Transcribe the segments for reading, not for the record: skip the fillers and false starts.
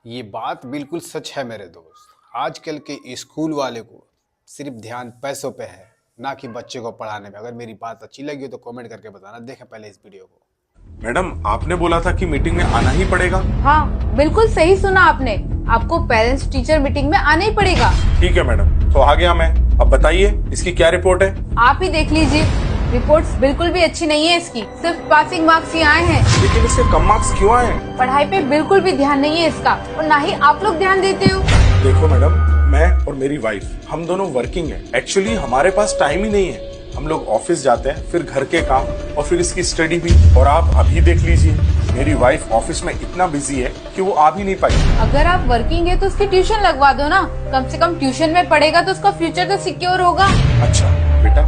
ये बात बिल्कुल सच है मेरे दोस्त। आजकल के स्कूल वाले को सिर्फ ध्यान पैसों पे है, ना कि बच्चे को पढ़ाने में। अगर मेरी बात अच्छी लगी हो तो कमेंट करके बताना। देखें पहले इस वीडियो को। मैडम, आपने बोला था कि मीटिंग में आना ही पड़ेगा। हाँ, बिल्कुल सही सुना आपने। आपको पेरेंट्स टीचर मीटिंग में आना ही पड़ेगा। ठीक है मैडम, तो आ गया मैं। अब बताइए इसकी क्या रिपोर्ट है। आप ही देख लीजिए, रिपोर्ट्स बिल्कुल भी अच्छी नहीं है इसकी। सिर्फ पासिंग मार्क्स ही आए हैं। लेकिन इसके कम मार्क्स क्यों आए हैं? पढ़ाई पे बिल्कुल भी ध्यान नहीं है इसका, और ना ही आप लोग ध्यान देते हो। देखो मैडम, मैं और मेरी वाइफ हम दोनों वर्किंग हैं। एक्चुअली हमारे पास टाइम ही नहीं है। हम लोग ऑफिस जाते हैं, फिर घर के काम, और फिर इसकी स्टडी भी। और आप अभी देख लीजिए, मेरी वाइफ ऑफिस में इतना बिजी है कि वो आ भी नहीं पाई। अगर आप वर्किंग है तो उसकी ट्यूशन लगवा दो ना। कम से कम ट्यूशन में पढ़ेगा तो उसका फ्यूचर तो सिक्योर होगा। अच्छा बेटा,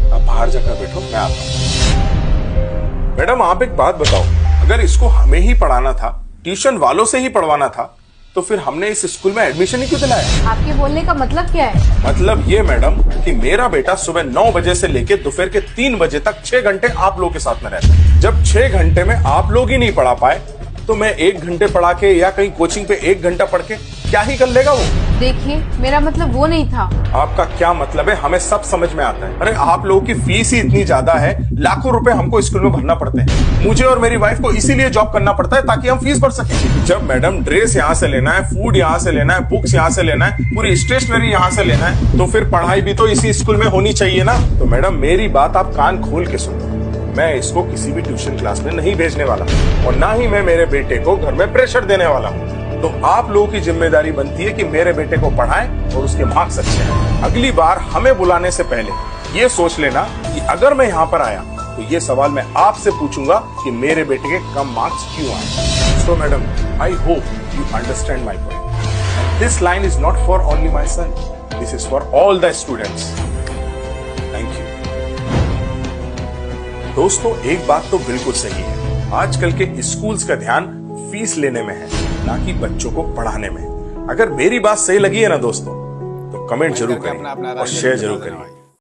आप बाहर जाकर बैठो, मैं आता हूँ। मैडम, आप एक बात बताओ, अगर इसको हमें ही पढ़ाना था, ट्यूशन वालों से ही पढ़वाना था, तो फिर हमने इस स्कूल में एडमिशन ही क्यों दिलाया? आपके बोलने का मतलब क्या है? मतलब ये मैडम कि मेरा बेटा सुबह 9 बजे से लेके दोपहर के 3 बजे तक 6 घंटे आप लोग के साथ में रहता है। जब 6 घंटे में आप लोग ही नहीं पढ़ा पाए, तो मैं 1 घंटे पढ़ा के या कहीं कोचिंग पे 1 घंटा पढ़ के क्या ही कर लेगा वो? देखिए, मेरा मतलब वो नहीं था। आपका क्या मतलब है हमें सब समझ में आता है। अरे आप लोगों की फीस ही इतनी ज्यादा है, लाखों रुपए हमको स्कूल में भरना पड़ते हैं। मुझे और मेरी वाइफ को इसीलिए जॉब करना पड़ता है ताकि हम फीस भर सकें। जब मैडम ड्रेस यहाँ से लेना है, फूड यहाँ से लेना है, बुक्स यहाँ से लेना है, पूरी स्टेशनरी यहाँ से लेना है, तो फिर पढ़ाई भी तो इसी स्कूल में होनी चाहिए ना। तो मैडम, मेरी बात आप कान खोल के सुनो। मैं इसको किसी भी ट्यूशन क्लास में नहीं भेजने वाला, और ना ही मैं मेरे बेटे को घर में प्रेशर देने वाला हूँ। तो आप लोगों की जिम्मेदारी बनती है कि मेरे बेटे को पढ़ाएं और उसके मार्क्स अच्छे हैं। अगली बार हमें बुलाने से पहले ये सोच लेना कि अगर मैं यहाँ पर आया तो ये सवाल मैं आपसे पूछूंगा कि मेरे बेटे के कम मार्क्स क्यों आए। So madam, I hope you understand my point. This line is not for only my son, this is for all the students. Thank you. दोस्तों, एक बात तो बिल्कुल सही है, आजकल के स्कूल्स का ध्यान फीस लेने में है, ना कि बच्चों को पढ़ाने में। अगर मेरी बात सही लगी है ना दोस्तों, तो कमेंट जरूर करें और शेयर जरूर करें।